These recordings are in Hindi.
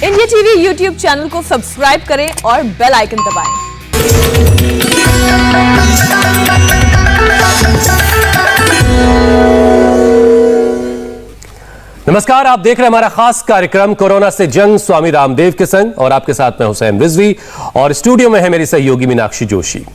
इंडिया टीवी यूट्यूब चैनल को सब्सक्राइब करें और बेल आइकन दबाएं। नमस्कार, आप देख रहे हैं हमारा खास कार्यक्रम कोरोना से जंग स्वामी रामदेव के संग, और आपके साथ मैं हुसैन रिजवी और स्टूडियो में है मेरी सहयोगी मीनाक्षी जोशी।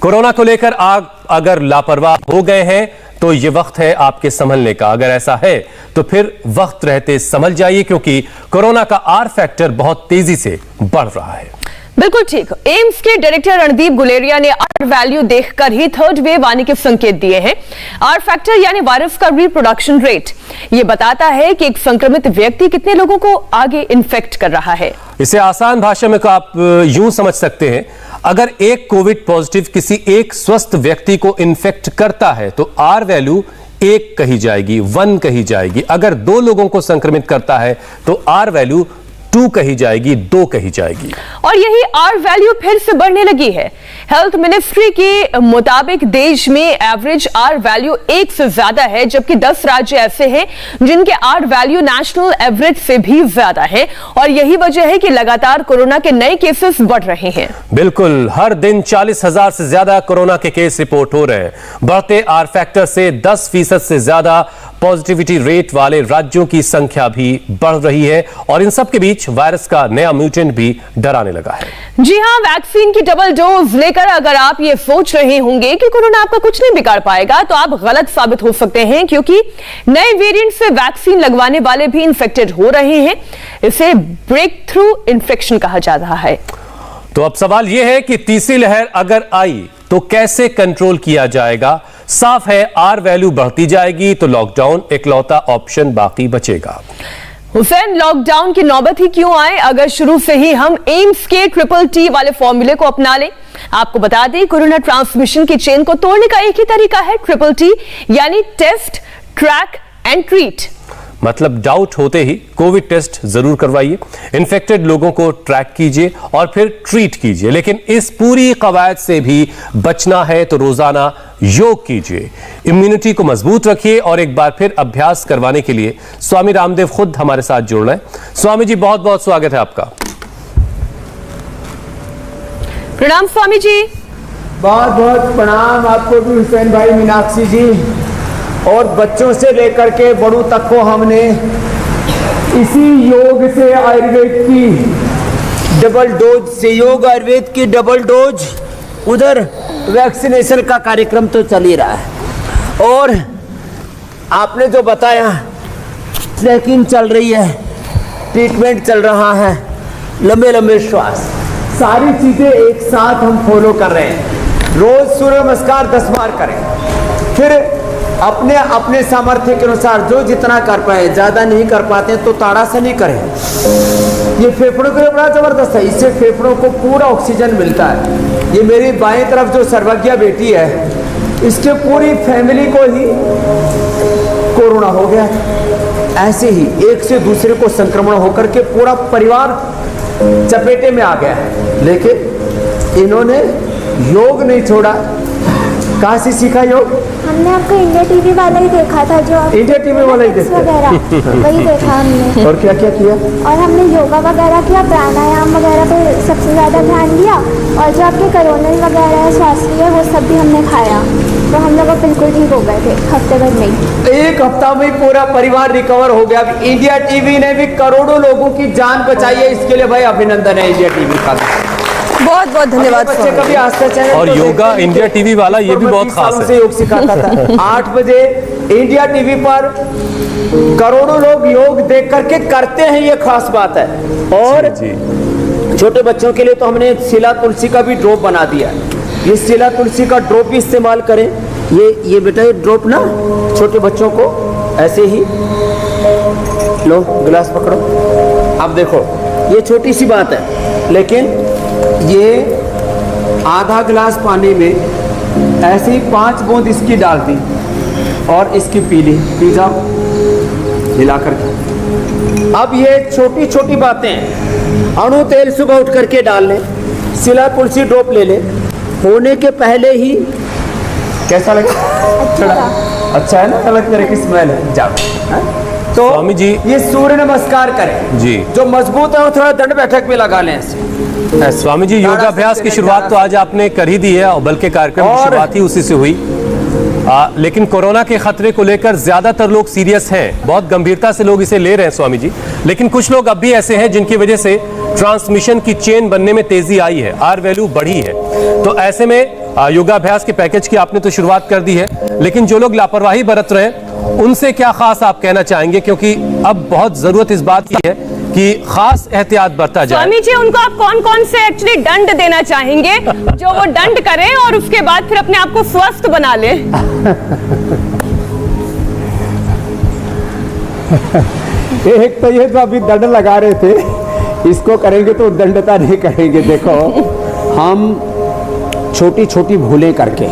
कोरोना को लेकर आप अगर लापरवाह हो गए हैं तो ये वक्त है आपके संभलने का। अगर ऐसा है तो फिर वक्त रहते संभल जाइए, क्योंकि कोरोना का आर फैक्टर बहुत तेजी से बढ़ रहा है। बिल्कुल ठीक। एम्स के डायरेक्टर रणदीप गुलेरिया ने आर वैल्यू देखकर ही थर्ड वेव आने के संकेत दिए हैं। आर फैक्टर यानी वायरस का रिप्रोडक्शन रेट, ये बताता है कि एक संक्रमित व्यक्ति कितने लोगों को आगे इन्फेक्ट कर रहा है। इसे आसान भाषा में आप यूं समझ सकते हैं, अगर एक कोविड पॉजिटिव किसी एक स्वस्थ व्यक्ति को इन्फेक्ट करता है तो आर वैल्यू 1 कही जाएगी, 1 कही जाएगी। अगर 2 लोगों को संक्रमित करता है तो आर वैल्यू 2 कही जाएगी, 2 कही जाएगी। और यही आर वैल्यू फिर से बढ़ने लगी है। हेल्थ मिनिस्ट्री के मुताबिक देश में एवरेज आर वैल्यू 1 से ज्यादा है, जबकि 10 राज्य ऐसे हैं जिनके आर वैल्यू नेशनल एवरेज से भी ज्यादा है। और यही वजह है कि लगातार कोरोना के नए केसेस बढ़ रहे हैं। बिल्कुल, हर दिन 40,000 से ज्यादा कोरोना के केस रिपोर्ट हो रहे हैं। बढ़ते आर फैक्टर से 10% से ज्यादा पॉजिटिविटी रेट वाले राज्यों की संख्या भी बढ़ रही है, और इन सब के बीच वायरस का नया म्यूटेंट भी डराने लगा है। जी हां, वैक्सीन की डबल डोज लेकर अगर आप ये सोच रहे होंगे कि कोरोना आपका कुछ नहीं बिगाड़ पाएगा, तो आप गलत साबित हो सकते हैं, क्योंकि नए वेरिएंट से वैक्सीन लगवाने वाले भी इन्फेक्टेड हो रहे हैं। इसे ब्रेक थ्रू इन्फेक्शन कहा जा रहा है। तो अब सवाल यह है कि तीसरी लहर अगर आई तो कैसे कंट्रोल किया जाएगा। साफ है, आर वैल्यू बढ़ती जाएगी तो लॉकडाउन इकलौता ऑप्शन बाकी बचेगा। हुसैन, लॉकडाउन की नौबत ही क्यों आए अगर शुरू से ही हम एम्स के TTT वाले फॉर्मूले को अपना लें। आपको बता दें, कोरोना ट्रांसमिशन की चेन को तोड़ने का एक ही तरीका है, TTT यानी टेस्ट, ट्रैक एंड ट्रीट। मतलब डाउट होते ही कोविड टेस्ट जरूर करवाइए, इन्फेक्टेड लोगों को ट्रैक कीजिए और फिर ट्रीट कीजिए। लेकिन इस पूरी कवायद से भी बचना है तो रोजाना योग कीजिए, इम्यूनिटी को मजबूत रखिए। और एक बार फिर अभ्यास करवाने के लिए स्वामी रामदेव खुद हमारे साथ जुड़ रहे हैं। स्वामी जी, बहुत बहुत स्वागत है आपका। प्रणाम स्वामी जी। बहुत बहुत प्रणाम आपको भी हुसैन भाई, मीनाक्षी जी, और बच्चों से लेकर के बड़ों तक को हमने इसी योग से आयुर्वेद की डबल डोज से, योग आयुर्वेद की डबल डोज, उधर वैक्सीनेशन का कार्यक्रम तो चल ही रहा है। और आपने जो बताया, ट्रैकिंग चल रही है, ट्रीटमेंट चल रहा है, लंबे लंबे श्वास, सारी चीज़ें एक साथ हम फॉलो कर रहे हैं। रोज सूर्य नमस्कार 10 बार करें, फिर अपने अपने सामर्थ्य के अनुसार जो जितना कर पाए, ज़्यादा नहीं कर पाते तो ताड़ासन नहीं करें। ये फेफड़ों के लिए बड़ा ज़बरदस्त है, इससे फेफड़ों को पूरा ऑक्सीजन मिलता है। ये मेरी बाएं तरफ जो सर्वज्ञा बेटी है, इसके पूरी फैमिली को ही कोरोना हो गया। ऐसे ही एक से दूसरे को संक्रमण होकर के पूरा परिवार चपेटे में आ गया, लेकिन इन्होंने योग नहीं छोड़ा। कहाँ से सीखा योग? हमने आपको इंडिया टीवी वाला ही देखा था, जो आप इंडिया टीवी वाला ही देखा वही देखा हमने। और क्या क्या किया? और हमने योगा वगैरह किया, प्राणायाम वगैरह पे सबसे ज़्यादा ध्यान दिया, और जो आपके कोरोनल वगैरह है, स्वास्थ्य, वो सब भी हमने खाया, तो हम लोग बिल्कुल ठीक हो गए थे हफ्ते भर में ही। 1 हफ्ता में पूरा परिवार रिकवर हो गया। इंडिया टीवी ने भी करोड़ों लोगों की जान बचाई है, इसके लिए भाई अभिनंदन है इंडिया टीवी का। बहुत बहुत धन्यवाद। बच्चे कभी आस्था चैनल और योगा इंडिया टीवी वाला ये भी बहुत खास है, से योग सिखाता था। 8 बजे इंडिया टीवी पर करोड़ों लोग योग देख करके करते हैं, ये खास बात है। और छोटे बच्चों के लिए तो हमने शिला तुलसी का भी ड्रॉप बना दिया। ये शिला तुलसी का ड्रॉप भी इस्तेमाल करें। ये बेटा, ये ड्रॉप ना छोटे बच्चों को ऐसे ही लो, गिलास पकड़ो, अब देखो ये छोटी सी बात है, लेकिन ये आधा गिलास पानी में ऐसे ही 5 बूंद इसकी डाल दी और इसकी पी जाओ मिला करके। अब ये छोटी छोटी बातें हैं। अणु तेल सुबह उठ करके डाल लें, शिला तुलसी ड्रॉप ले लें, होने के पहले ही। कैसा लगा? अच्छा है ना? अलग तरह की स्मेल है। जाओ, तो स्वामी जी, ये सूर्य नमस्कार करें जी, जो मजबूत है वो थोड़ा दंड बैठक में लगा लें ऐसे। स्वामी जी योगाभ्यास की शुरुआत तो आज आपने कर ही दी है और बल्कि कार्यक्रम की शुरुआत ही उसी से हुई। लेकिन कोरोना के खतरे को लेकर ज्यादातर लोग सीरियस हैं, बहुत गंभीरता से लोग इसे ले रहे हैं स्वामी जी, लेकिन कुछ लोग अब भी ऐसे हैं जिनकी वजह से ट्रांसमिशन की चेन बनने में तेजी आई है, आर वैल्यू बढ़ी है। तो ऐसे में योगाभ्यास के पैकेज की आपने तो शुरुआत कर दी है, लेकिन जो लोग लापरवाही बरत रहे हैं उनसे क्या खास आप कहना चाहेंगे, क्योंकि अब बहुत जरूरत इस बात की है कि खास एहतियात बरता जाए। स्वामी जी उनको आप कौन कौन से एक्चुअली दंड देना चाहेंगे जो वो दंड करें और उसके बाद फिर अपने आप को स्वस्थ बना ले? एक तो ये तो अभी दंड लगा रहे थे, इसको करेंगे तो दंडता नहीं करेंगे। देखो हम छोटी छोटी भूलें करके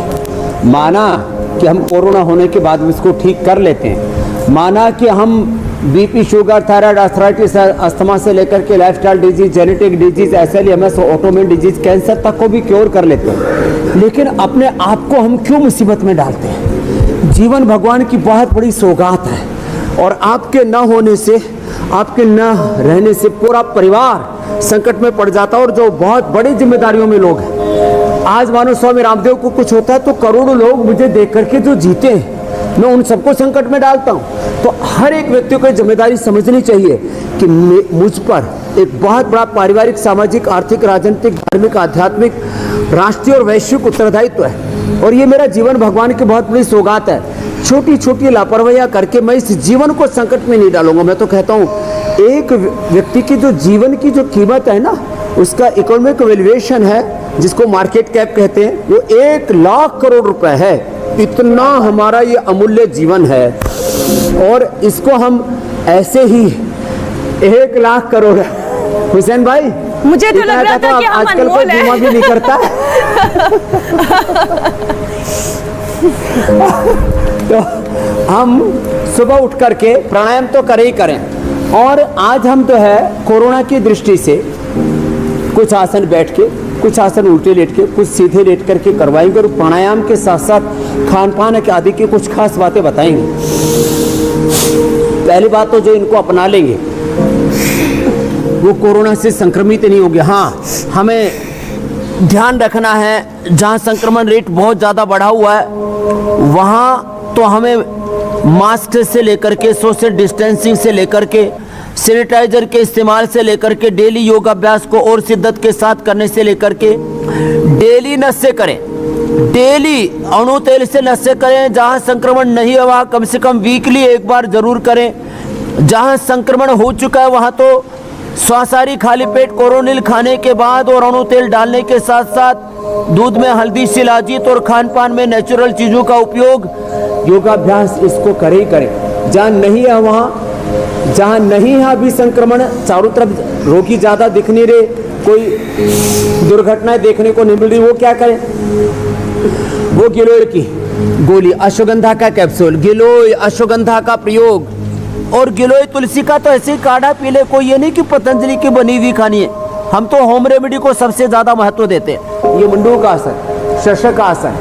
माना कि हम कोरोना होने के बाद इसको ठीक कर लेते हैं, माना कि हम BP, sugar, thyroid, arthritis, asthma से लेकर के lifestyle disease, genetic disease, SLMS, autoimmune disease, cancer तक को भी क्योर कर लेते हैं, लेकिन अपने आप को हम क्यों मुसीबत में डालते हैं? जीवन भगवान की बहुत बड़ी सौगात है और आपके न होने से, आपके न रहने से पूरा परिवार संकट में पड़ जाता है। और जो बहुत बड़ी जिम्मेदारियों में लोग हैं, आज मानो स्वामी रामदेव को कुछ होता है तो करोड़ों लोग मुझे देख करके जो जीते हैं, मैं उन सबको संकट में डालता हूं। तो हर एक व्यक्ति को जिम्मेदारी समझनी चाहिए कि मुझ पर एक बहुत बड़ा पारिवारिक, सामाजिक, आर्थिक, राजनीतिक, धार्मिक, आध्यात्मिक, राष्ट्रीय और वैश्विक उत्तरदायित्व है और ये मेरा जीवन भगवान की बहुत बड़ी सौगात है। छोटी छोटी लापरवाहियां करके मैं इस जीवन को संकट में नहीं डालूंगा। मैं तो कहता हूं एक व्यक्ति की जो जीवन की जो कीमत है ना, उसका इकोनॉमिक वैल्यूएशन है जिसको मार्केट कैप कहते हैं, वो 1 लाख करोड़ रुपए है। इतना हमारा ये अमूल्य जीवन है और इसको हम ऐसे ही 1 लाख करोड़, हुसैन भाई मुझे तो लग रहा था कि हम आजकल कोई बीमा भी नहीं करता तो हम सुबह उठ करके प्राणायाम तो करें ही करें। और आज हम तो है कोरोना की दृष्टि से कुछ आसन बैठ के, कुछ आसन उल्टे लेट के, कुछ सीधे लेट करके करवाएंगे और प्राणायाम के साथ साथ खान पान के आदि की कुछ खास बातें बताएंगे। पहली बात तो जो इनको अपना लेंगे वो कोरोना से संक्रमित नहीं होंगे। हाँ, हमें ध्यान रखना है जहाँ संक्रमण रेट बहुत ज़्यादा बढ़ा हुआ है वहाँ तो हमें मास्क से लेकर के, सोशल डिस्टेंसिंग से लेकर के, सैनिटाइजर के इस्तेमाल से लेकर के, डेली योगाभ्यास को और शिद्दत के साथ करने से लेकर के, डेली नशे करें, डेली अणु तेल से नशे करें। जहां संक्रमण नहीं है वहां कम से कम वीकली एक बार जरूर करें। जहां संक्रमण हो चुका है वहां तो स्वासारी खाली पेट कोरोनिल खाने के बाद और अणु तेल डालने के साथ साथ दूध में हल्दी, शिलाजीत और खान पान में नेचुरल चीज़ों का उपयोग, योगाभ्यास इसको करें ही करें। जहाँ नहीं है वहाँ, जहाँ नहीं है अभी संक्रमण, चारों तरफ रोगी ज़्यादा दिख नहीं रहे, कोई दुर्घटनाएं देखने को नहीं मिल रही, वो क्या करें? वो गिलोय की गोली, अश्वगंधा का कैप्सूल, गिलोय अश्वगंधा का प्रयोग और गिलोय तुलसी का तो ऐसे ही काढ़ा पी ले। कोई ये नहीं कि पतंजलि की बनी हुई खानी है, हम तो होम रेमेडी को सबसे ज्यादा महत्व देते हैं। ये मंडूक आसन, शशक आसन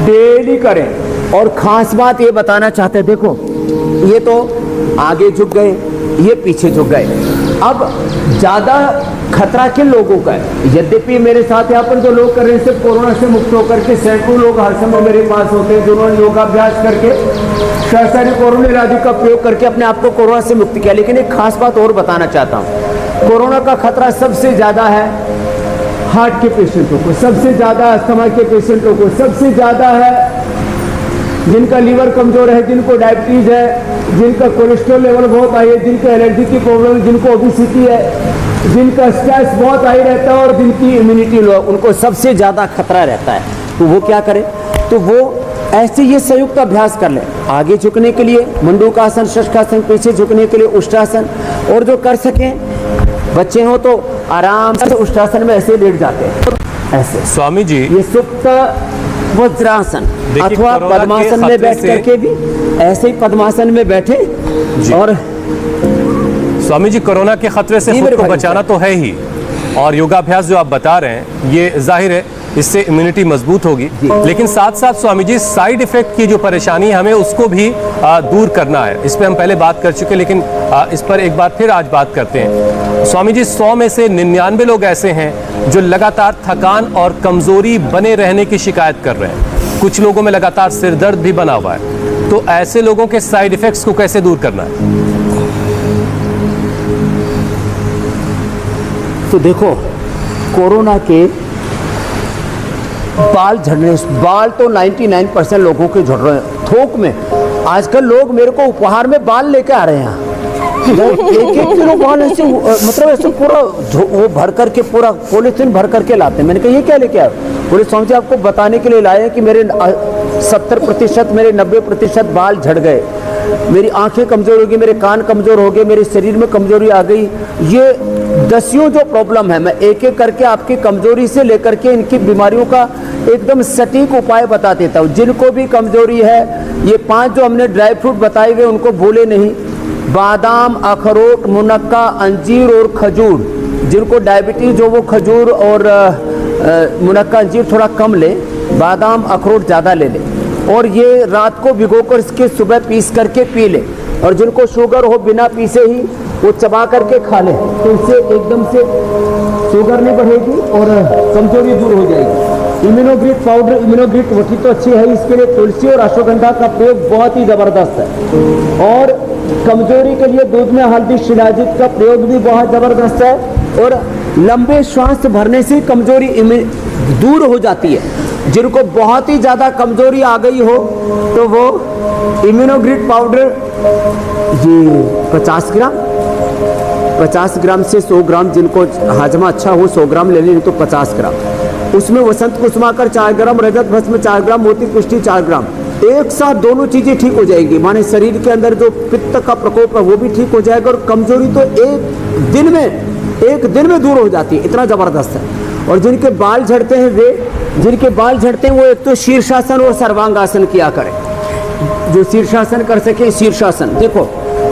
डेली करें। और खास बात ये बताना चाहते हैं, देखो ये तो आगे झुक गए, ये पीछे झुक गए, अब ज्यादा खतरा किन लोगों का है? यद्यपि मेरे साथ यहाँ पर जो लोग कर रहे हैं सिर्फ कोरोना से मुक्त होकर के, सैकड़ों लोग हर समय मेरे पास होते हैं जिन्होंने योगाभ्यास करके शास्त्रीय कोरोना इलाज का प्रयोग करके अपने आप को कोरोना से मुक्त किया। लेकिन एक खास बात और बताना चाहता हूँ, कोरोना का खतरा सबसे ज्यादा है हार्ट के पेशेंटों को, सबसे ज्यादा अस्थमा के पेशेंटों को, सबसे ज्यादा है जिनका लीवर कमजोर है, जिनको डायबिटीज है, जिनका कोलेस्ट्रॉल लेवल बहुत हाई है, जिनको एलर्जी की प्रॉब्लम, जिनको ओबेसिटी है, जिनका स्ट्रेस बहुत हाई रहता है और जिनकी इम्यूनिटी लो, उनको सबसे ज़्यादा खतरा रहता है। तो वो क्या करें? तो वो ऐसे ये संयुक्त अभ्यास कर लें। आगे झुकने के लिए मंडूकासन, शशकासन, पीछे झुकने के लिए उष्टासन, और जो कर सकें बच्चे हो तो आराम से उष्टासन में ऐसे लेट जाते हैं, ऐसे। स्वामी जी ये सुप्त वज्रासन अथवा पद्मासन में बैठ करके भी ऐसे ही पद्मासन में बैठे। और स्वामी जी कोरोना के खतरे से खुद को बचाना तो है ही, और योगाभ्यास जो आप बता रहे हैं ये जाहिर है इससे इम्यूनिटी मजबूत होगी। लेकिन साथ साथ स्वामी जी साइड इफेक्ट की जो परेशानी है हमें उसको भी दूर करना है। इस पर हम पहले बात कर चुके, लेकिन इस पर एक बार फिर आज बात करते हैं। स्वामी जी 100 में से 99 लोग ऐसे हैं जो लगातार थकान और कमजोरी बने रहने की शिकायत कर रहे हैं। कुछ लोगों में लगातार सिर दर्द भी बना हुआ है। तो ऐसे लोगों के साइड इफेक्ट्स को कैसे दूर करना है? तो देखो, कोरोना के बाल तो 99% लोगों के झड़ रहे हैं थोक में। आजकल लोग मेरे को उपहार में बाल लेके आ रहे हैं। एक किलो बाल ऐसे, मतलब ऐसे पूरा वो भर करके, पूरा पॉलिथीन भर करके लाते हैं। मैंने कहा ये क्या लेके आए? बोले स्वामी जी आपको बताने के लिए लाए हैं कि मेरे 70%, मेरे 90% बाल झड़ गए, मेरी आंखें कमजोर हो गई, मेरे कान कमजोर हो गए, मेरे शरीर में कमजोरी आ गई। ये दसियों जो प्रॉब्लम है, मैं एक एक करके आपकी कमजोरी से लेकर के इनकी बीमारियों का एकदम सटीक उपाय बता देता हूँ। जिनको भी कमजोरी है, ये 5 जो हमने ड्राई फ्रूट बताए हुए उनको भूले नहीं। बादाम, अखरोट, मुनक्का, अंजीर और खजूर। जिनको डायबिटीज हो वो खजूर और मुनक्का, अंजीर थोड़ा कम ले, बादाम अखरोट ज़्यादा ले ले। और ये रात को भिगोकर इसके सुबह पीस करके पी ले। और जिनको शुगर हो बिना पीसे ही वो चबा करके खा ले, तो इससे एकदम से शुगर नहीं बढ़ेगी और कमजोरी दूर हो जाएगी। इम्यूनोग्रिट पाउडर, इम्यूनोग्रिट वटी तो अच्छी है, इसके लिए तुलसी और अश्वगंधा का प्रयोग बहुत ही ज़बरदस्त है। और कमजोरी के लिए दूध में हल्दी, शिलाजीत का प्रयोग भी बहुत ज़बरदस्त है। और लंबे श्वास भरने से कमजोरी दूर हो जाती है। जिनको बहुत ही ज़्यादा कमजोरी आ गई हो तो वो इम्यूनोग्रिट पाउडर ये 50 ग्राम से 100 ग्राम, जिनको हाजमा अच्छा हो 100 ग्राम ले लें, तो 50 ग्राम। उसमें वसंत कुसुमाकर 4 ग्राम, रजत भस्म 4 ग्राम, मोती पुष्टि 4 ग्राम। एक साथ दोनों चीज़ें ठीक हो जाएगी। माने शरीर के अंदर जो पित्त का प्रकोप है वो भी ठीक हो जाएगा और कमजोरी तो एक दिन में दूर हो जाती है। इतना ज़बरदस्त है। और जिनके बाल झड़ते हैं वो एक तो शीर्षासन और सर्वांगासन किया करें। जो शीर्षासन कर सके शीर्षासन। देखो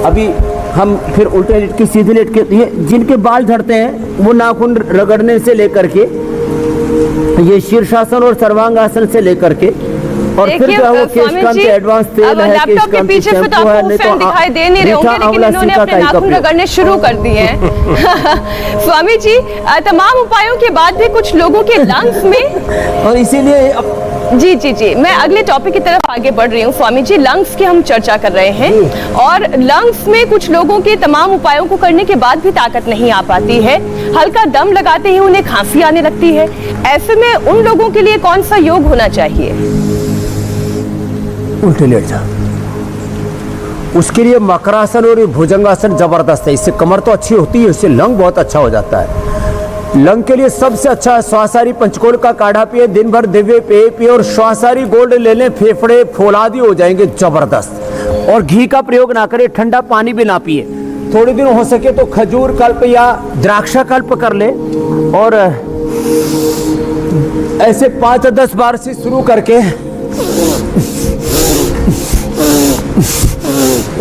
अभी हम फिर उल्टे लेट के सीधे लेट के, ये जिनके बाल झड़ते हैं वो नाखून रगड़ने से लेकर के, ये शीर्षासन और सर्वांगासन से लेकर के, और फिर जो है वो केशकांत के एडवांस तेल है, केशकांत की शैम्पू है, नहीं तो दिखाई दे नहीं रहे होंगे, लेकिन इन्होंने अपने नाखून रगड़ने शुरू कर दिए हैं। स्वामी जी, तमाम उपायों के बाद भी कुछ लोगों के लंग्स में, और इसीलिए जी मैं अगले टॉपिक की तरफ आगे बढ़ रही हूँ। स्वामी जी, लंग्स की हम चर्चा कर रहे हैं, और लंग्स में कुछ लोगों के तमाम उपायों को करने के बाद भी ताकत नहीं आ पाती है। हल्का दम लगाते ही उन्हें खांसी आने लगती है। ऐसे में उन लोगों के लिए कौन सा योग होना चाहिए? उल्टे लेट जा। उसके लिए मकरासन और भुजंगासन जबरदस्त है। इससे कमर तो अच्छी होती है, इससे लंग बहुत अच्छा हो जाता है। लंग के लिए सबसे अच्छा श्वासारी पंचकोल का काढ़ा पिए, दिन भर दिव्य पेय पिए, और श्वासारी गोल्ड ले लें, फेफड़े फौलादी हो जाएंगे जबरदस्त। और घी का प्रयोग ना करें, ठंडा पानी भी ना पिए। थोड़े दिन हो सके तो खजूर कल्प या द्राक्षा कल्प कर ले, और ऐसे 5-10 बार से शुरू करके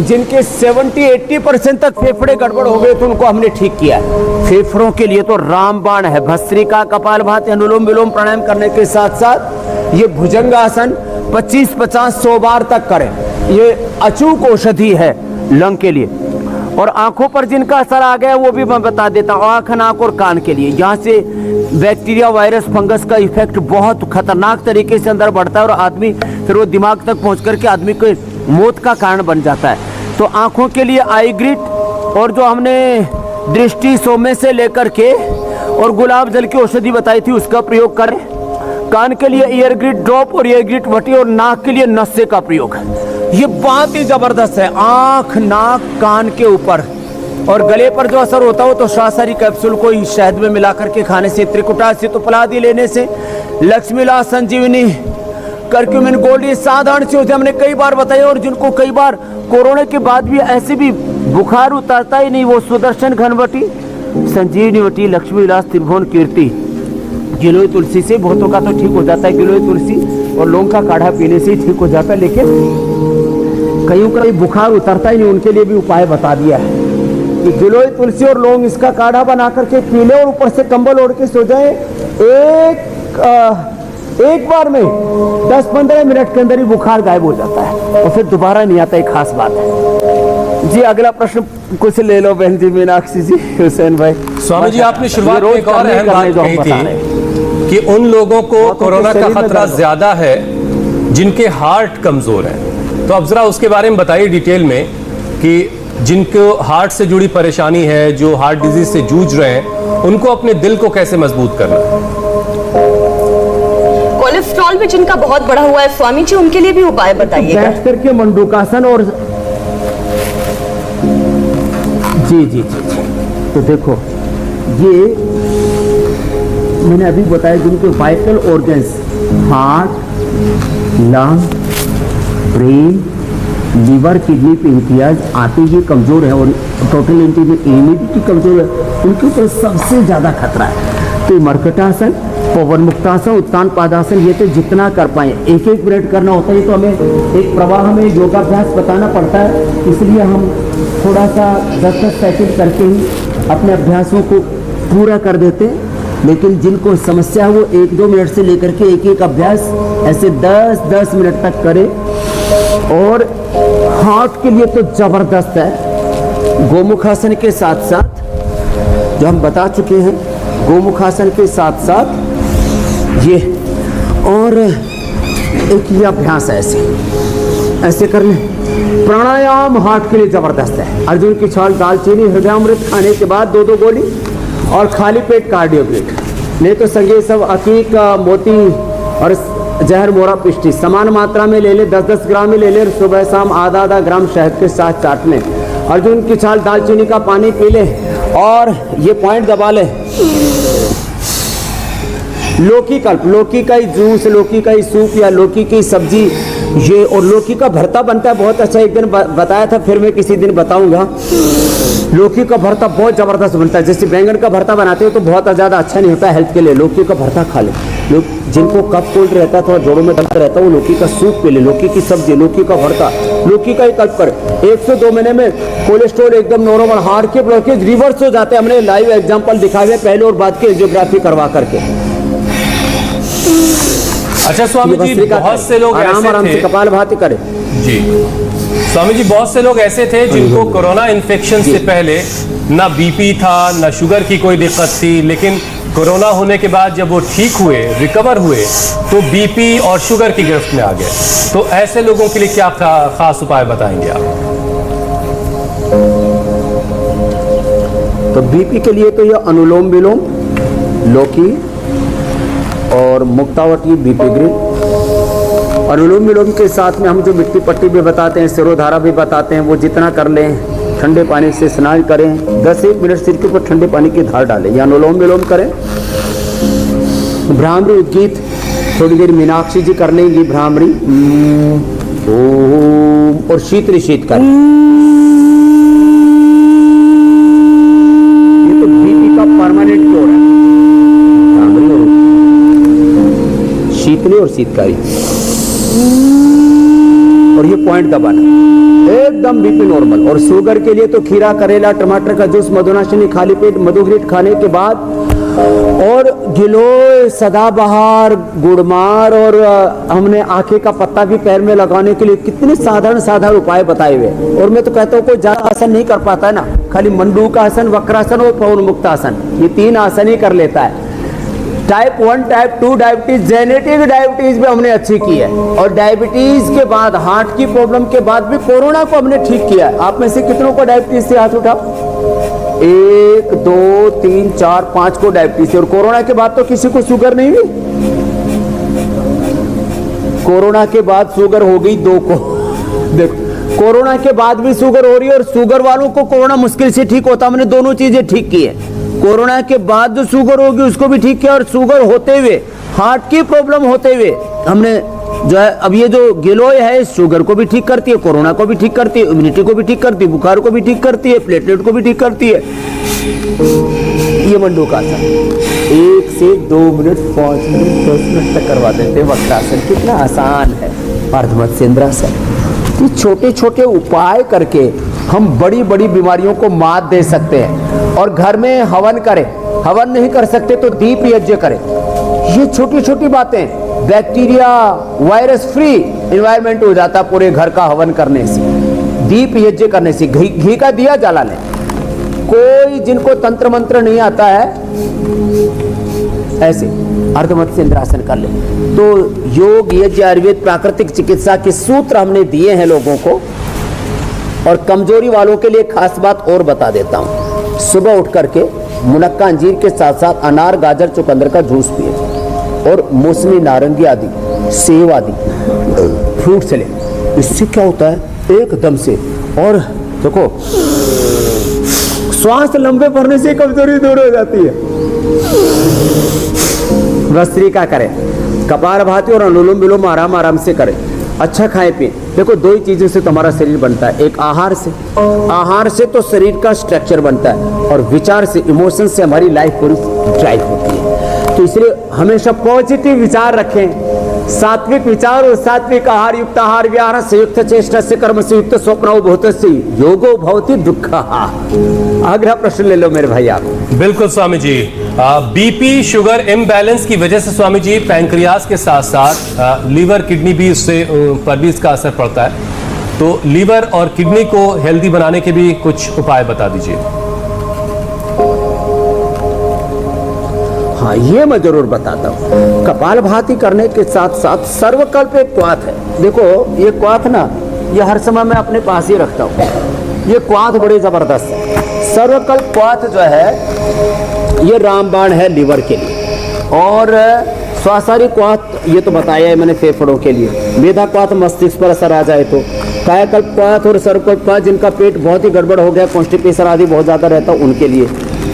जिनके 70-80% तक फेफड़े गड़बड़ हो गए तो उनको हमने ठीक किया है। फेफड़ों के लिए तो रामबाण है, भस्त्रिका, कपालभाति, अनुलोम विलोम प्राणायाम करने के साथ साथ ये भुजंगासन 25-50-100 बार तक करें। ये अचूक औषधि है लंग के लिए। और आंखों पर जिनका असर आ गया वो भी मैं बता देता हूँ। आंख, नाक और कान के लिए, यहाँ से बैक्टीरिया, वायरस, फंगस का इफेक्ट बहुत खतरनाक तरीके से अंदर बढ़ता है और आदमी फिर वो दिमाग तक पहुँच करके आदमी को मौत का कारण बन जाता है। तो आंखों के लिए आई ग्रिट, और जो हमने दृष्टि सोमे से लेकर के और गुलाब जल की औषधि बताई थी उसका प्रयोग करें। कान के लिए ईयर ग्रिट ड्रॉप और ईयर ग्रिट वटी, और नाक के लिए नस्से का प्रयोग है। ये बहुत ही जबरदस्त है। आंख, नाक, कान के ऊपर और गले पर जो असर होता हो तो श्वासारी कैप्सूल को शहद में मिला करके खाने से, त्रिकुटा से तो पलादी लेने से, लक्ष्मीला, संजीवनी, कर्क्यूमिन गोल्ड, ये साधारण से होते हमने कई बार बताए। और जिनको कई बार कोरोना के बाद भी ऐसे भी बुखार उतरता ही नहीं, वो सुदर्शन घनवटी, संजीवनी वटी, लक्ष्मी विलास, त्रिभुवन कीर्ति, गिलोय तुलसी से बहुतों का तो ठीक हो जाता है। गिलोय तुलसी और लौंग का काढ़ा पीने से ही ठीक हो जाता है, लेकिन कईयों का बुखार उतरता ही नहीं, उनके लिए भी उपाय बता दिया है कि गिलोय तुलसी और लौंग इसका काढ़ा बना करके पी ले और ऊपर से कंबल ओढ़ के सो जाए। एक एक बार में 10-15 मिनट के अंदर ही बुखार गायब हो जाता है और फिर दोबारा नहीं आता। एक खास बात है जी। अगला प्रश्न कुछ ले लो बहन जी, मीनाक्षी जी, हुसैन भाई। स्वामी जी, आपने शुरुआत में एक और अहम बात कही थी कि उन लोगों को कोरोना का खतरा ज्यादा है जिनके हार्ट कमजोर है। तो अब जरा उसके बारे में बताइए डिटेल में कि जिनको हार्ट से जुड़ी परेशानी है, जो हार्ट डिजीज से जूझ रहे हैं, उनको अपने दिल को कैसे मजबूत करना है। कोलेस्ट्रॉल भी जिनका बहुत बड़ा हुआ है स्वामी जी, उनके लिए भी उपाय बताइए। बैठ करके मंडूकासन और जी जी जी जी। तो देखो ये मैंने अभी बताया, जिनके vital organs heart, lung, brain, liver, kidney, pancreas आते ये कमजोर है और टोटल इम्यूनिटी कमजोर है, उनके ऊपर सबसे ज्यादा खतरा है। तो मर्कटासन, पवन मुक्तासन, उत्तान पादासन, ये तो जितना कर पाए 1-1 मिनट करना होता है। तो हमें एक प्रवाह में योगाभ्यास बताना पड़ता है, इसलिए हम थोड़ा सा 10-10 सेकंड करके ही अपने अभ्यासों को पूरा कर देते हैं। लेकिन जिनको समस्या है वो 1-2 मिनट से लेकर के एक अभ्यास ऐसे 10-10 मिनट तक करे। और हार्ट के लिए तो जबरदस्त है, गोमुखासन के साथ साथ जो हम बता चुके हैं, गोमुखासन के साथ साथ ये और एक ये अभ्यास है, ऐसे करने। प्राणायाम हार्ट के लिए जबरदस्त है। अर्जुन की छाल, दालचीनी, हृदयामृत खाने के बाद 2-2 गोली और खाली पेट कार्डियोग्रेट, नहीं तो संगे सब अकीक, मोती और जहर, मोरा, पिष्टी समान मात्रा में ले ले, 10-10 ग्राम में ले ले। सुबह शाम आधा आधा ग्राम शहद के साथ चाट ले। अर्जुन की छाल, दालचीनी का पानी पी ले और ये पॉइंट दबा ले। लौकी कल्प, लौकी का ही जूस, लौकी का ही सूप या लौकी की सब्जी, ये और लौकी का भरता बनता है बहुत अच्छा। एक दिन बताया था, फिर मैं किसी दिन बताऊंगा। लौकी का भरता बहुत जबरदस्त बनता है। जैसे बैंगन का भरता बनाते हो तो बहुत ज़्यादा अच्छा नहीं होता है हेल्थ के लिए, लौकी का भरता खा ले। लोग जिनको कफ कोल्ड रहता है, थोड़ा जोड़ों में दर्द रहता है, वो लौकी का सूप पी ले, लौकी की सब्जी, लौकी का भरता, लौकी का ही कल्प कर। 1 से 2 महीने में कोलेस्ट्रॉल एकदम नॉर्मल, हार्ट के ब्लॉकेज रिवर्स हो जाते हैं। हमने लाइव एग्जाम्पल दिखाए हुए पहले और बाद की एंजियोग्राफी करवा करके। अच्छा स्वामी जी, बहुत से लोग आराम से कपालभाति करें जी। स्वामी जी, बहुत से लोग ऐसे थे जिनको कोरोना इन्फेक्शन से पहले ना बीपी था, ना शुगर की कोई दिक्कत थी, लेकिन कोरोना होने के बाद जब वो ठीक हुए, रिकवर हुए, तो बीपी और शुगर की गिरफ्त में आ गए। तो ऐसे लोगों के लिए क्या खास उपाय बताएंगे आप? तो बीपी के लिए तो ये अनुलोम विलोम, लौकी और मुक्तावटी, बीपी ग्रीन। अनुलोम विलोम के साथ में हम जो मिट्टी पट्टी भी बताते हैं, सिरोधारा भी बताते हैं, वो जितना कर लें। ठंडे पानी से स्नान करें, 10-1 मिनट सिर के ऊपर ठंडे पानी की धार डालें या अनुलोम विलोम करें। भ्रामरी उद्गीत थोड़ी देर मीनाक्षी जी कर लेंगी, भ्रामरी ओम, और शीतली शीत करें। ये तो बीपी का परमानेंट क्योर है, भ्रामरी और शीतली और शीतकारी। और ये पॉइंट दबाना, एकदम बीपी नॉर्मल। और शुगर के लिए तो खीरा, करेला, टमाटर का जूस, मधुनाशिनी खाली पेट, मधुग्रीट खाने के बाद, और गिलोय, सदाबहार, गुड़मार, और हमने आंखें का पत्ता भी पैर में लगाने के लिए कितने साधारण उपाय बताए हुए। और मैं तो कहता हूँ कोई ज्यादा आसन नहीं कर पाता है ना, खाली मंडूक आसन, वक्रासन और पवन मुक्त आसन, ये 3 आसन ही कर लेता है। Type 1, type 2 diabetes, genetic diabetes भी हमने अच्छी की है। और डायबिटीज के बाद, हार्ट की प्रॉब्लम के बाद भी कोरोना को हमने ठीक किया है। आप में से कितनों को डायबिटीज से हाथ उठाओ? 1, 2, 3, 4, 5 को डायबिटीज। और कोरोना के बाद तो किसी को शुगर नहीं हुई। कोरोना के बाद शुगर हो गई 2 को। देखो, कोरोना के बाद भी शुगर हो रही है और शुगर वालों को कोरोना मुश्किल से ठीक होता। हमने दोनों चीजें ठीक की है। कोरोना के बाद जो शुगर होगी उसको भी ठीक किया, और शुगर होते हुए, हार्ट की प्रॉब्लम होते हुए हमने जो है, अब ये जो गिलोय है शुगर को भी ठीक करती है, कोरोना को भी ठीक करती है, इम्यूनिटी को भी ठीक करती है, बुखार को भी ठीक करती है, प्लेटलेट को भी ठीक करती है। ये मंडूकासन 1 से 2 मिनट, 5 मिनट, 10 मिनट तक करवा देते हैं। वक्रासन कितना आसान है। अर्धमत्स्येंद्रासन। ये छोटे छोटे उपाय करके हम बड़ी बड़ी बीमारियों को मात दे सकते हैं। और घर में हवन करें, हवन नहीं कर सकते तो दीप यज्ञ करें। ये छोटी छोटी बातें बैक्टीरिया वायरस फ्री एनवायरनमेंट हो जाता पूरे घर का हवन करने से, दीप यज्ञ करने से, घी का दिया जला लें। कोई जिनको तंत्र मंत्र नहीं आता है ऐसे अर्धमत्स्य इंद्रासन कर ले। तो योग, यज्ञ, आयुर्वेद, प्राकृतिक चिकित्सा के सूत्र हमने दिए हैं लोगों को। और कमजोरी वालों के लिए खास बात और बता देता हूं, सुबह उठ करके मुनक्का अंजीर के साथ साथ अनार, गाजर, चुकंदर का जूस पिए और मौसमी, नारंगी आदि, सेब आदि फ्रूट से लें। इससे क्या होता है एकदम से, और देखो श्वास लंबे पड़ने से कमजोरी दूर हो जाती है। भस्त्रिका करें, कपालभाति और अनुलोम विलोम आराम आराम से करें। अच्छा खाए पिए। देखो दो ही चीजों से तुम्हारा शरीर बनता है, एक आहार से तो शरीर का स्ट्रक्चर बनता है, और विचार से, इमोशन से हमारी लाइफ पूरी ड्राइव होती है। तो इसलिए हमेशा पॉजिटिव विचार रखें, सात्विक विचार और सात्विक आहार, युक्त आहार विहार से युक्त चेष्टा से कर्म से युक्त स्वप्न बहुत से योगो भवति दुःख। अगला प्रश्न ले लो मेरे भाई आप। बिल्कुल Swami ji, BP sugar imbalance की वजह से स्वामी जी पैंक्रियास के साथ साथ लीवर, किडनी भी उससे पर भी इसका असर पड़ता है। तो लीवर और किडनी को हेल्दी बनाने के भी कुछ उपाय बता दीजिए। हाँ, ये मैं जरूर बताता हूँ। कपालभाति करने के साथ साथ सर्वकल्प एक क्वाथ है। देखो ये क्वाथ ना, ये हर समय मैं अपने पास ही रखता हूँ। ये क्वाथ बड़े जबरदस्त है। सर्वकल्प क्वाथ जो है ये रामबाण है लीवर के लिए, और स्वासारी क्वाथ ये तो बताया है मैंने फेफड़ों के लिए। मेधा क्वाथ मस्तिष्क पर असर आ जाए तो, कायाकल्प क्वाथ और सर्वकल्प क्वाथ जिनका पेट बहुत ही गड़बड़ हो गया, कॉन्स्टिपेशन आदि बहुत ज्यादा रहता है उनके लिए।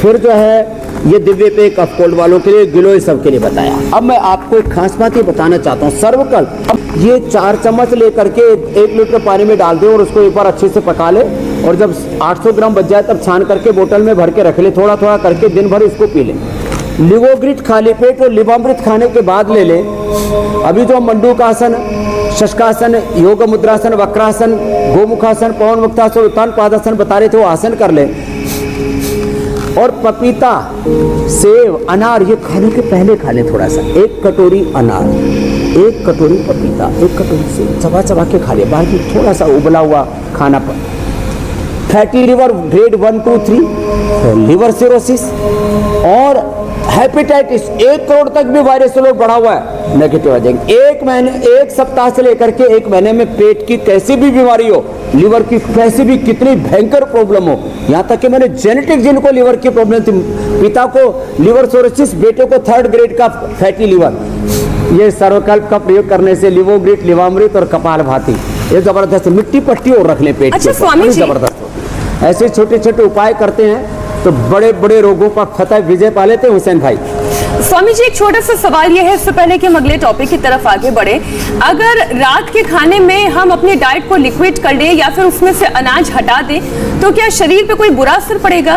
फिर जो है ये दिव्य पे कफ कोल्ड वालों के लिए, गिलोय सब के लिए बताया। अब मैं आपको एक खास बात ये बताना चाहता हूँ। सर्वकल्प ये 4 चम्मच लेकर के 1 लीटर पानी में डाल दे और उसको एक बार अच्छे से पका ले, और जब 800 ग्राम बच जाए तब छान करके बोतल में भर के रख ले। थोड़ा थोड़ा करके दिन भर इसको पी ले। लिवोग्रिट खाली पेट और लिवामृत खाने के बाद ले ले। अभी जो मंडूकासन, शशकासन, योग मुद्रासन, वक्रासन, गोमुखासन, पवन मुक्तासन, उत्तान पादासन बता रहे थे, वो आसन कर ले। और पपीता, सेब, अनार ये खाने के पहले खा ले थोड़ा सा। 1 कटोरी अनार, 1 कटोरी पपीता, 1 कटोरी सेब चबा चबा के खा ले। बाकी थोड़ा सा उबला हुआ खाना पर। Fatty liver grade 1, 2, 3, liver cirrhosis और हेपेटाइटिस 1 करोड़ तक भी वायरस से लोग बढ़ा हुआ है, नेगेटिव आ जाएंगे। 1 सप्ताह से लेकर के 1 महीने में पेट की कैसी भी बीमारी हो, लिवर की कैसी भी कितनी भयंकर प्रॉब्लम हो, यहाँ तक कि मैंने जेनेटिक जिनको लिवर की प्रॉब्लम थी, पिता को लिवर सिरोसिस, बेटे को 3rd ग्रेड का फैटी लिवर, ये सर्वकल्प का प्रयोग करने से लिवोग्रिट, लिवामृत और कपालभाति ये जबरदस्त मिट्टी पट्टी और रख ले पेट के ऊपर, जबरदस्त। ऐसे छोटे छोटे उपाय करते हैं तो बड़े बड़े रोगों का फतह विजय पा लेते हैं हुसैन भाई। स्वामी जी एक छोटा सा सवाल यह है, इससे पहले कि हम अगले टॉपिक की तरफ आगे बढ़े, अगर रात के खाने में हम अपनी डाइट को लिक्विड कर लें या फिर उसमें से अनाज हटा दें तो क्या शरीर पे कोई बुरा असर पड़ेगा?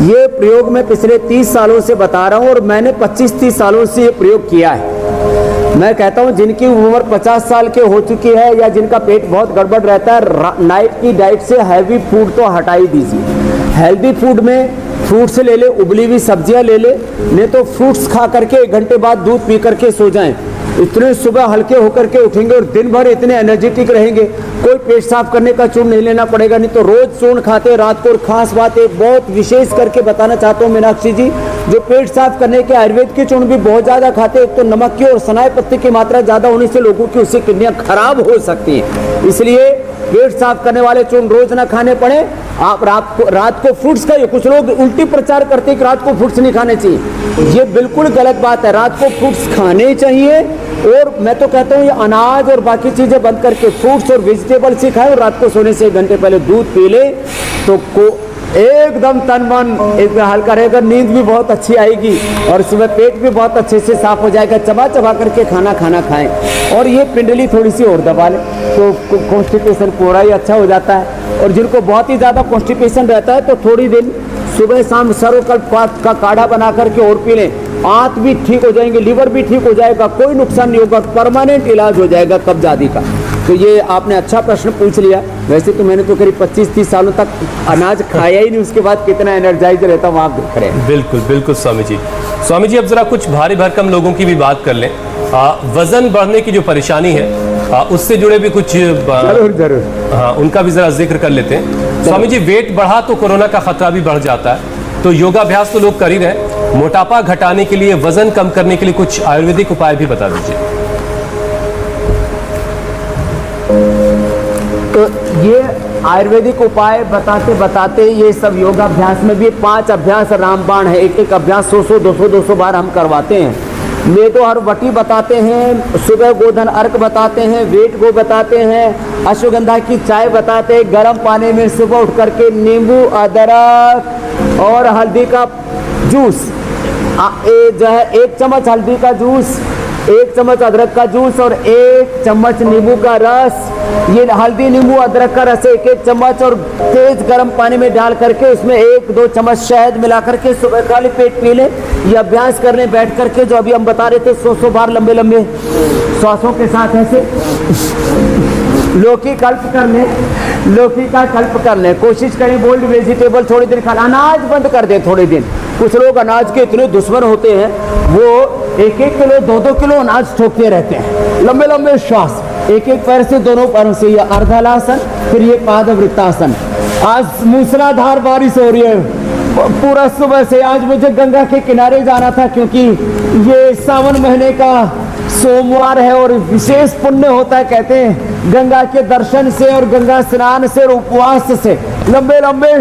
ये प्रयोग मैं पिछले 30 सालों से बता रहा हूं और मैंने 25-30 सालों से ये प्रयोग किया है। मैं कहता हूं जिनकी उम्र 50 साल के हो चुकी है या जिनका पेट बहुत गड़बड़ रहता है, नाइट की डाइट से हैवी फूड तो हटा ही दीजिए। हेल्दी फूड में फ्रूट्स ले ले, उबली हुई सब्जियां ले ले, नहीं तो फ्रूट्स खा करके 1 घंटे बाद दूध पी करके सो जाएं। इतने सुबह हल्के होकर के उठेंगे और दिन भर इतने एनर्जेटिक रहेंगे, कोई पेट साफ करने का चूर्ण नहीं लेना पड़ेगा। नहीं तो रोज चूर्ण खाते रात को। और खास बात एक बहुत विशेष करके बताना चाहता हूँ मीनाक्षी जी, जो पेट साफ करने के आयुर्वेद के चूर्ण भी बहुत ज्यादा खाते हैं, एक तो नमक की और सनाई पत्ती की मात्रा ज्यादा होने से लोगों की उससे किडनियां खराब हो सकती है। इसलिए पेट साफ करने वाले चूर्ण रोज ना खाने पड़े। आप रात को फ्रूट्स खाइए। कुछ लोग उल्टी प्रचार करते हैं कि रात को फ्रूट्स नहीं खाने चाहिए, ये बिल्कुल गलत बात है। रात को फ्रूट्स खाने चाहिए और मैं तो कहता हूँ ये अनाज और बाकी चीजें बंद करके फ्रूट्स और वेजिटेबल्स ही खाए और रात को सोने से 1 घंटे पहले दूध पी ले तो एकदम तन मन एक हल्का रहेगा, नींद भी बहुत अच्छी आएगी और सुबह पेट भी बहुत अच्छे से साफ हो जाएगा। चबा चबा करके खाना खाएं और ये पिंडली थोड़ी सी और दबा ले तो कॉन्स्टिपेशन पूरा ही अच्छा हो जाता है। और जिनको बहुत ही ज़्यादा कॉन्स्टिपेशन रहता है तो थोड़ी दिन सुबह शाम सर्वकल्प का काढ़ा बना करके और पी लें, आंत भी ठीक हो जाएंगे, लीवर भी ठीक हो जाएगा, कोई नुकसान नहीं होगा, परमानेंट इलाज हो जाएगा कब्ज आदि का। तो ये आपने अच्छा प्रश्न पूछ लिया। वैसे तो मैंने तो करीब 25-30 सालों तक अनाज खाया ही नहीं, उसके बाद कितना एनर्जाइज रहता हूँ आप देख रहे हैं। बिल्कुल बिल्कुल स्वामी जी। स्वामी जी अब जरा कुछ भारी भरकम लोगों की भी बात कर लें। वजन बढ़ने की जो परेशानी है उससे जुड़े भी कुछ जरूर हाँ उनका भी जरा जिक्र कर लेते हैं। स्वामी जी वेट बढ़ा तो कोरोना का खतरा भी बढ़ जाता है, तो योगाभ्यास तो लोग कर ही रहे, मोटापा घटाने के लिए, वजन कम करने के लिए कुछ आयुर्वेदिक उपाय भी बता दीजिए। तो ये आयुर्वेदिक उपाय बताते बताते ये सब योगाभ्यास में भी 5 अभ्यास रामबाण है, एक एक अभ्यास 100 200 बार हम करवाते हैं। मेदो हरवटी बताते हैं, सुबह गोधन अर्क बताते हैं, वेट गो बताते हैं, अश्वगंधा की चाय बताते हैं, गर्म पानी में सुबह उठ करके नींबू अदरक और हल्दी का जूस, जो है 1 चम्मच हल्दी का जूस, 1 चम्मच अदरक का जूस और 1 चम्मच नींबू का रस, ये हल्दी नींबू अदरक का रस 1-1 चम्मच और तेज गर्म पानी में डाल करके उसमें 1-2 चम्मच शहद मिला करके सुबह खाली पेट पी लें। ये अभ्यास करने बैठ करके जो अभी हम बता रहे थे 100 बार लंबे लंबे श्वासों के साथ ऐसे लौकी कल्प कर लें, लौकी का कल्प कर लें। कोशिश करें बोल्ड वेजिटेबल थोड़ी देर खाना, अनाज बंद कर दें थोड़े दिन। कुछ लोग अनाज के इतने दुश्मन होते हैं वो 1-1 किलो 2-2 किलो अनाज ठोकते रहते हैं। लंबे लंबे श्वास, एक एक पैर से दोनों पैरों से, ये अर्धहलासन, फिर ये पादवृत्तासन। आज मूसलाधार बारिश हो रही है पूरा सुबह से। आज मुझे गंगा के किनारे जाना था क्योंकि ये सावन महीने का सोमवार है और विशेष पुण्य होता है, कहते हैं गंगा के दर्शन से और गंगा स्नान से और उपवास से। लंबे लंबे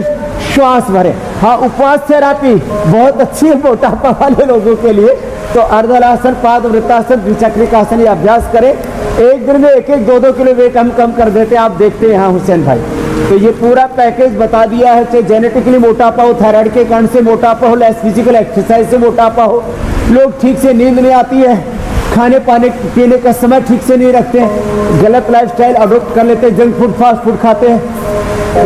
श्वास भरे। हाँ, उपवास थेरापी बहुत अच्छी है मोटापा वाले लोगों के लिए। तो अर्धहलासन, पादवृत्तासन, द्विचक्रिकासन ये अभ्यास करें। एक दिन में 1-1 2-2 किलो वेट हम कम कर देते हैं, आप देखते हैं। हाँ हुसैन भाई, तो ये पूरा पैकेज बता दिया है। चाहे जेनेटिकली मोटापा हो, थायराइड के कारण से मोटापा हो, लेस फिजिकल एक्सरसाइज से मोटापा हो, लोग ठीक से नींद नहीं आती है, खाने पाने पीने का समय ठीक से नहीं रखते हैं, गलत लाइफस्टाइल अडॉप्ट कर लेते हैं, जंक फूड फास्ट फूड खाते हैं।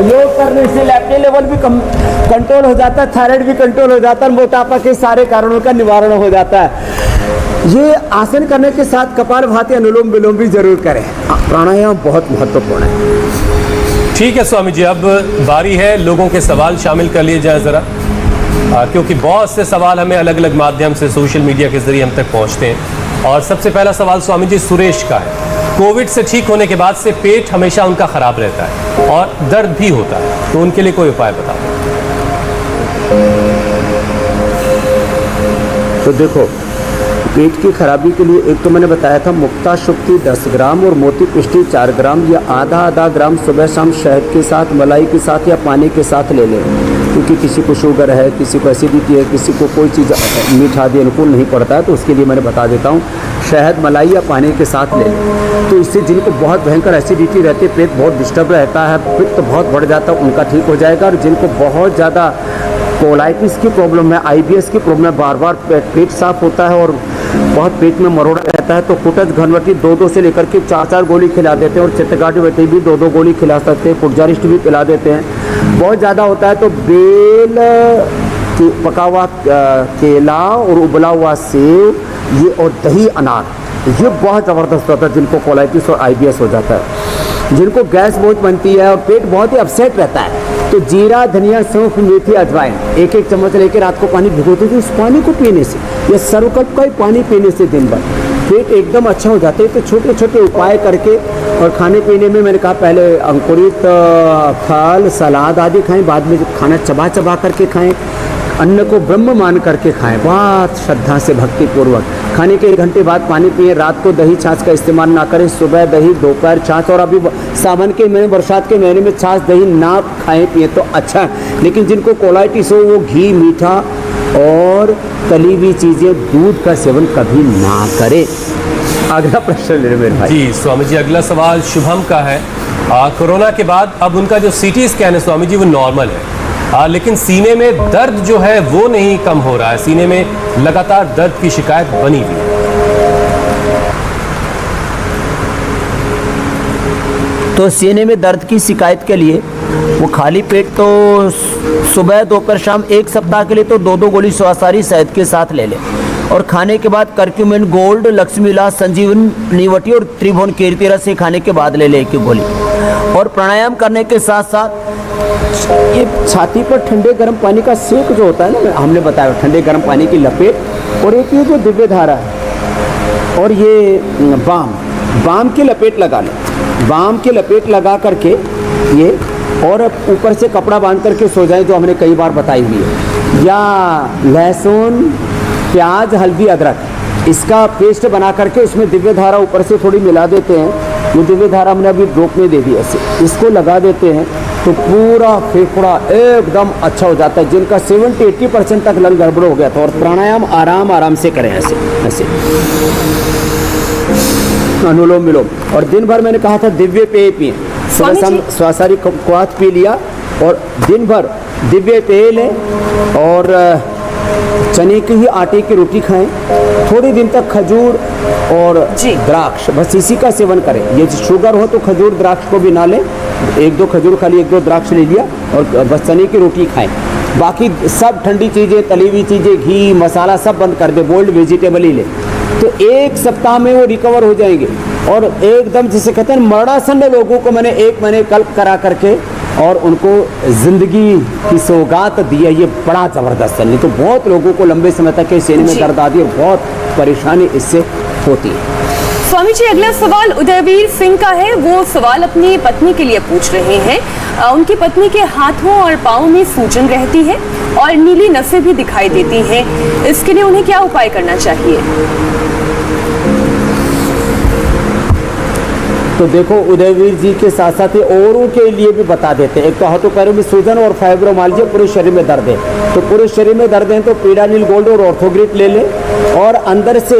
योग करने से लैक्टोज लेवल भी कंट्रोल हो जाता है, थायराइड भी कंट्रोल हो जाता है, मोटापा के सारे कारणों का निवारण हो जाता है। ये आसन करने के साथ कपालभाति, अनुलोम विलोम भी जरूर करें। प्राणायाम बहुत महत्वपूर्ण है। ठीक है स्वामी जी, अब बारी है लोगों के सवाल शामिल कर लिए जाए जरा, क्योंकि बहुत से सवाल हमें अलग अलग माध्यम से सोशल मीडिया के जरिए हम तक पहुंचते हैं। और सबसे पहला सवाल स्वामी जी सुरेश का है। कोविड से ठीक होने के बाद से पेट हमेशा उनका खराब रहता है और दर्द भी होता है, तो उनके लिए कोई उपाय बताओ। तो देखो, पेट की खराबी के लिए एक तो मैंने बताया था मुक्ता शुक्ति 10 ग्राम और मोती पुष्टि 4 ग्राम या आधा ग्राम सुबह शाम शहद के साथ, मलाई के साथ या पानी के साथ ले लें। क्योंकि किसी को शुगर है, किसी को एसिडिटी है, किसी को कोई चीज़ मीठा आदि अनुकूल नहीं पड़ता है, तो उसके लिए मैंने बता देता हूँ शहद मलाई या पानी के साथ ले लें। तो इससे जिनको बहुत भयंकर एसिडिटी रहती है, पेट बहुत डिस्टर्ब रहता है, पित्त तो बहुत बढ़ जाता है, उनका ठीक हो जाएगा। और जिनको बहुत ज़्यादा कोलाइटिस की प्रॉब्लम है, IBS की प्रॉब्लम है, बार बार पेट साफ होता है और बहुत पेट में मरोड़ा रहता है, तो कुटज घनवटी 2-2 से लेकर के 4-4 गोली खिला देते हैं। और चित्तगाटी भी 2-2 गोली खिला सकते हैं, पुर्जारिष्ट भी पिला देते हैं। बहुत ज़्यादा होता है तो बेल, पका हुआ केला और उबला हुआ सेब, ये और दही अनार, ये बहुत ज़बरदस्त होता है जिनको कोलाइटिस और IBS हो जाता है। जिनको गैस बहुत बनती है और पेट बहुत ही अपसेट रहता है, तो जीरा, धनिया, सौंफ, मेथी, अजवाइन 1-1 चम्मच लेकर रात को पानी भिगोते थे। उस पानी को पीने से या सर्वकल्प का ही पानी पीने से दिन भर पेट एकदम अच्छा हो जाता है। तो छोटे छोटे उपाय करके, और खाने पीने में मैंने कहा पहले अंकुरित फल, सलाद आदि खाएं, बाद में खाना चबा चबा करके खाएं, अन्न को ब्रह्म मान करके खाएं, बहुत श्रद्धा से भक्ति पूर्वक। खाने के 1 घंटे बाद पानी पिए। रात को दही छाछ का इस्तेमाल ना करें, सुबह दही, दोपहर छाछ। और अभी सावन के महीने, बरसात के महीने में छाछ दही ना खाएं पिए तो अच्छा है। लेकिन जिनको कोलाइटिस हो वो घी, मीठा और तली हुई चीज़ें, दूध का सेवन कभी ना करें। अगला प्रश्न ले मेरे भाई। जी स्वामी जी, अगला सवाल शुभम का है। कोरोना के बाद अब उनका जो CT स्कैन है स्वामी जी वो नॉर्मल है, लेकिन सीने में दर्द जो है वो नहीं कम हो रहा है, सीने में लगातार दर्द की शिकायत बनी हुई है। तो सीने में दर्द की शिकायत के लिए वो खाली पेट तो सुबह, दोपहर, शाम 1 सप्ताह के लिए तो 2-2 गोली स्वासारी शहद के साथ ले लें। और खाने के बाद करक्यूमिन गोल्ड, लक्ष्मी विलास, संजीवन नीवटी और त्रिभुवन कीर्ति रस से खाने के बाद ले लें 1 गोली। और प्राणायाम करने के साथ साथ ये छाती पर ठंडे गर्म पानी का सेक जो होता है ना, हमने बताया ठंडे गर्म पानी की लपेट, और एक ये जो दिव्य धारा है और ये बाम की लपेट लगा लें। बाम की लपेट लगा करके ये, और ऊपर से कपड़ा बांध करके सो जाएं, जो हमने कई बार बताई हुई है। या लहसुन, प्याज, हल्दी, अदरक, इसका पेस्ट बना करके उसमें दिव्य धारा ऊपर से थोड़ी मिला देते हैं। ये दिव्य धारा हमने अभी ड्रॉप में दे दी, ऐसे इसको लगा देते हैं तो पूरा फेफड़ा एकदम अच्छा हो जाता है। जिनका 70-80% तक लंग गड़बड़ हो गया था। और प्राणायाम आराम से करें, ऐसे ऐसे अनुलोम विलोम। और दिन भर मैंने कहा था दिव्य पेय पिए। सुबह शाम स्वासारी क्वाथ पी लिया और दिन भर दिव्य पेय लें और चने की ही आटे की रोटी खाएं। थोड़े दिन तक खजूर और द्राक्ष, बस इसी का सेवन करें। ये शुगर हो तो खजूर द्राक्ष को भी ना लें, 1-2 खजूर खाली 1-2 द्राक्ष ले लिया और बस चने की रोटी खाएं। बाकी सब ठंडी चीज़ें, तली हुई चीज़ें, घी, मसाला सब बंद कर दे, बोल्ड वेजिटेबल ही ले। तो 1 सप्ताह में वो रिकवर हो जाएंगे। और एकदम जिसे कहते हैं मरणासन्न लोगों को मैंने 1 महीने कल्प करा करके और उनको जिंदगी की सौगात दी है। ये बड़ा ज़बरदस्त है। नहीं तो बहुत लोगों को लंबे समय तक के सीने में दर्द आती है और बहुत परेशानी इससे होती है। स्वामी जी, अगला सवाल उदयवीर सिंह का है। वो सवाल अपनी पत्नी के लिए पूछ रहे हैं। उनकी पत्नी के हाथों और पाँव में सूजन रहती है और नीली नसें भी दिखाई देती हैं। इसके लिए उन्हें क्या उपाय करना चाहिए? तो देखो, उदयवीर जी के साथ साथ औरों के लिए भी बता देते हैं। एक तो हाथों पैरों में सूजन और फाइब्रोमाइल्जिया, पूरे शरीर में दर्द है। तो पूरे शरीर में दर्द है तो पीडानिल गोल्ड और ऑर्थोग्रिप ले लें। और अंदर से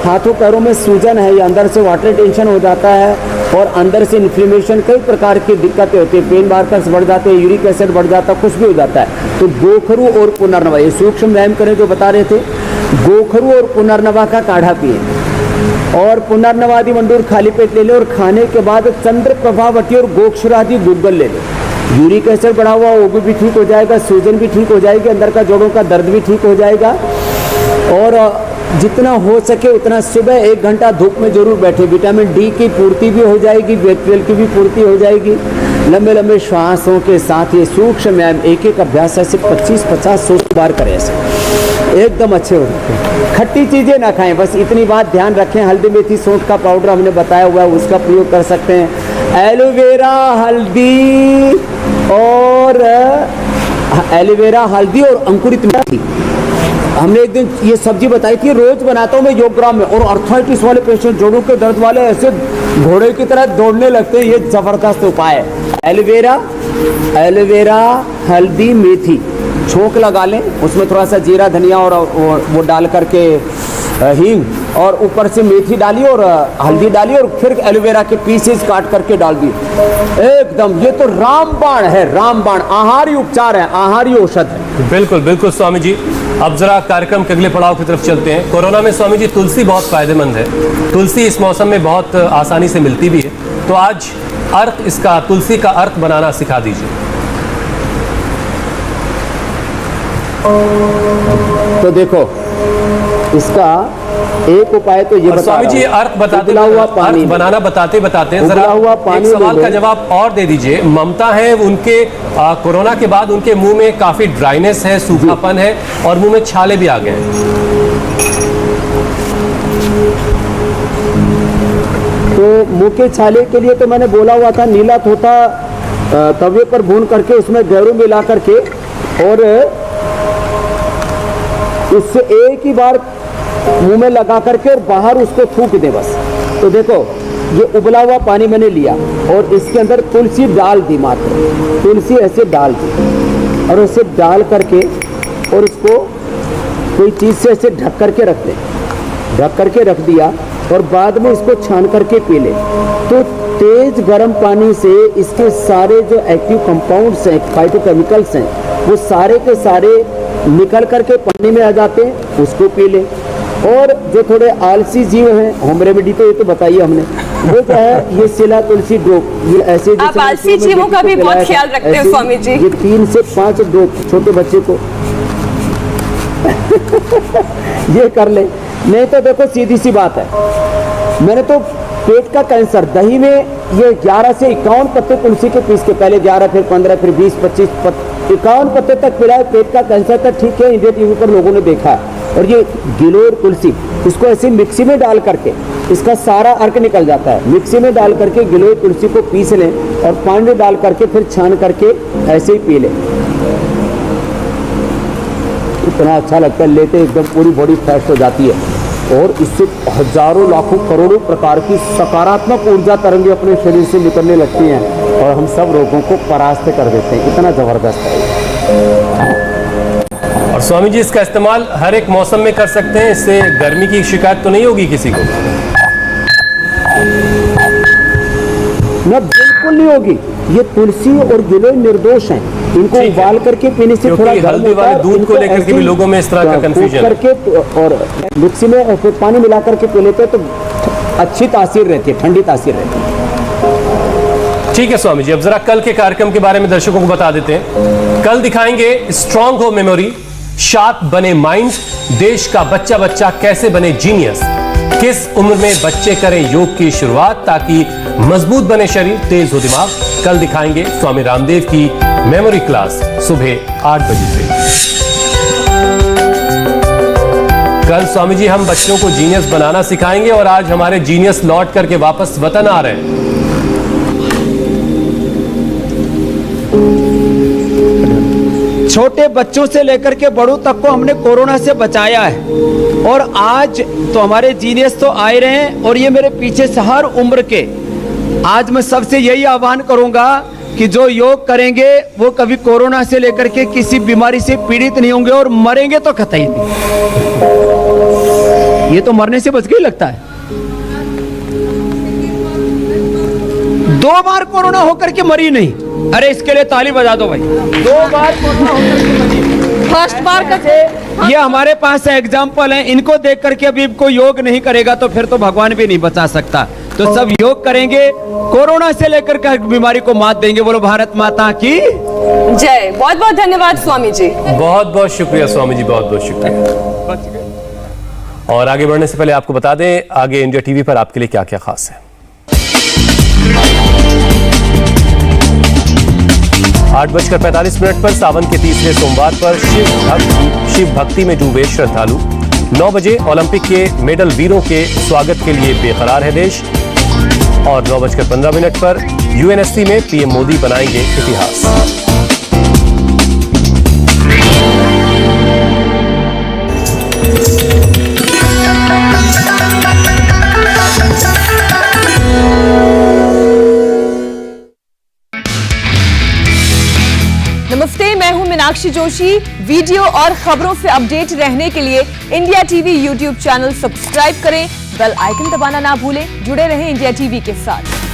हाथों पैरों में सूजन है या अंदर से वाटर टेंशन हो जाता है और अंदर से इन्फ्लेमेशन, कई प्रकार की दिक्कतें होती है, पेन मार्कर्स बढ़ जाते हैं, यूरिक एसिड बढ़ जाता है, कुछ भी हो जाता है। तो गोखरू और पुनर्नवा, ये सूक्ष्म व्यायाम करें जो बता रहे थे। गोखरू और पुनर्नवा का काढ़ा पिए और पुनर्नवादि मंडूर खाली पेट ले लें। और खाने के बाद चंद्र प्रभावती और गोक्षरादि गुग्गल ले लें। यूरिक एसिड बढ़ा हुआ वो भी ठीक हो जाएगा, सूजन भी ठीक हो जाएगी, अंदर का जोड़ों का दर्द भी ठीक हो जाएगा। और जितना हो सके उतना सुबह 1 घंटा धूप में जरूर बैठे। विटामिन डी की पूर्ति भी हो जाएगी, B12 की भी पूर्ति हो जाएगी। लंबे लंबे श्वासों के साथ ये सूक्ष्म व्यायाम एक अभ्यास ऐसे 25-50-100 बार करें, ऐसे एकदम अच्छे हो जाते हैं। खट्टी चीज़ें ना खाएं, बस इतनी बात ध्यान रखें। हल्दी मेथी सौंठ का पाउडर हमने बताया हुआ है, उसका प्रयोग कर सकते हैं। एलोवेरा, हल्दी और अंकुरित मेथी। हमने एक दिन ये सब्जी बताई थी, रोज बनाता हूँ मैं योगग्राम में। और अर्थराइटिस वाले पेशेंट, जोड़ों के दर्द वाले ऐसे घोड़े की तरह दौड़ने लगते हैं। ये जबरदस्त उपाय है। एलोवेरा, हल्दी, मेथी छोंक लगा लें, उसमें थोड़ा सा जीरा, धनिया और वो डाल करके हींग, और ऊपर से मेथी डाली और हल्दी डाली और फिर एलोवेरा के पीसेस काट करके डाल दिए। एकदम ये तो रामबाण है, रामबाण। आहारी उपचार है, आहारी औषध है। बिल्कुल बिल्कुल स्वामी जी। अब जरा कार्यक्रम के अगले पड़ाव की तरफ चलते हैं। कोरोना में स्वामी जी तुलसी बहुत फायदेमंद है। तुलसी इस मौसम में बहुत आसानी से मिलती भी है। तो आज अर्क, इसका तुलसी का अर्क बनाना सिखा दीजिए। तो देखो, इसका एक उपाय तो ये स्वामी जी अर्क बनाना बताते जरा एक सवाल का जवाब और दे दीजिए। ममता है, उनके कोरोना के बाद उनके मुंह में काफी ड्राइनेस है, सूखापन है और मुंह में छाले भी आ गए हैं। तो मुंह के छाले के लिए तो मैंने बोला हुआ था, नीला तोता तवे पर भून करके उसमें गैरू मिला करके और उससे एक ही बार मुंह में लगा करके और बाहर उसको थूक दे बस। तो देखो, ये उबला हुआ पानी मैंने लिया और इसके अंदर तुलसी डाल दी, मात्र तुलसी ऐसे डाल दी और उसे डाल करके और उसको कोई चीज़ से ऐसे ढक करके रख दे। ढक करके रख दिया और बाद में इसको छान करके पी ले। तो तेज गर्म पानी से इसके सारे जो एक्टिव कंपाउंड्स हैं, फाइटोकेमिकल्स हैं, वो सारे के सारे निकल करके पानी में आ जाते हैं, उसको पी ले। और जो थोड़े आलसी जीव हैं, होम रेमेडी तो ये तो बताइए हमने, वो जो है ये सिला तुलसी ड्रोप, ये ऐसे आप आलसी जीवों का भी बहुत ख्याल रखते हैं स्वामी जी। ये 3 से 5 ड्रोप छोटे बच्चे को ये कर ले। नहीं तो देखो, सीधी सी बात है, मैंने तो पेट का कैंसर, दही में ये 11 से 51 पत्ते तुलसी के पीस के, पहले 11 फिर 15 फिर 20 25 51 पत्ते तक पिलाए। पेट का कैंसर तक ठीक है, इंडिया टीवी पर लोगों ने देखा है। और ये गिलोय तुलसी, इसको ऐसे मिक्सी में डाल करके इसका सारा अर्क निकल जाता है। मिक्सी में डाल करके गिलोय तुलसी को पीस लें और पानी डाल करके फिर छान करके ऐसे ही पी लें। इतना अच्छा लगता है, लेते एकदम पूरी बॉडी फ्रेश हो जाती है। और इससे हजारों लाखों करोड़ों प्रकार की सकारात्मक ऊर्जा तरंगें अपने शरीर से निकलने लगती हैं और हम सब रोगों को परास्त कर देते हैं। इतना जबरदस्त है। और स्वामी जी इसका इस्तेमाल हर एक मौसम में कर सकते हैं, इससे गर्मी की शिकायत तो नहीं होगी किसी को? ना, बिल्कुल नहीं होगी। ये तुलसी और गिलोय निर्दोष हैं, इनको उबाल करके पीने से थोड़ा हल्दी वाले दूध को लेकर के भी लोगों में इस तरह का कंफ्यूजन करके और मिक्सी में फिर पानी मिला करके पी लेते हैं तो अच्छी तासीर रहती है, ठंडी तासीर रहती है। ठीक है स्वामी जी, अब जरा कल के कार्यक्रम के बारे में दर्शकों को बता देते हैं। कल दिखाएंगे स्ट्रांग हो मेमोरी, शार्प बने माइंड, देश का बच्चा बच्चा कैसे बने जीनियस, किस उम्र में बच्चे करें योग की शुरुआत ताकि मजबूत बने शरीर, तेज हो दिमाग। कल दिखाएंगे स्वामी रामदेव की मेमोरी क्लास सुबह 8 बजे से। कल स्वामी जी हम बच्चों को जीनियस बनाना सिखाएंगे और आज हमारे जीनियस लौट करके वापस वतन आ रहे हैं। छोटे बच्चों से लेकर के बड़ों तक को हमने कोरोना से बचाया है और आज तो हमारे जीनियस तो आए रहे हैं और ये मेरे पीछे से हर उम्र के। आज मैं सबसे यही आह्वान करूंगा कि जो योग करेंगे वो कभी कोरोना से लेकर के किसी बीमारी से पीड़ित नहीं होंगे और मरेंगे तो कतई नहीं। ये तो मरने से बच गई लगता है। 2 बार कोरोना होकर के मरी नहीं, अरे इसके लिए ताली बजा दो भाई। 2 बार कोरोना होकर के मरी, फर्स्ट बार कैसे? ये हमारे पास एग्जाम्पल है, इनको देख करके अभी कोई योग नहीं करेगा तो फिर तो भगवान भी नहीं बचा सकता। तो सब योग करेंगे, कोरोना से लेकर के बीमारी को मात देंगे। बोलो भारत माता की जय। बहुत बहुत धन्यवाद स्वामी जी। बहुत बहुत शुक्रिया स्वामी जी, बहुत बहुत शुक्रिया। और आगे बढ़ने से पहले आपको बता दें आगे इंडिया टीवी पर आपके लिए क्या क्या खास है। 8:45 पर सावन के तीसरे सोमवार पर शिव भक्ति में डूबे श्रद्धालु। 9 बजे ओलंपिक के मेडल वीरों के स्वागत के लिए बेकरार है देश। और 9:15 पर यूएनएससी में पीएम मोदी बनाएंगे इतिहास। नमस्ते, मैं हूं मीनाक्षी जोशी। वीडियो और खबरों से अपडेट रहने के लिए India TV YouTube channel subscribe करें, बेल आइकन दबाना ना भूलें। जुड़े रहें इंडिया टीवी के साथ।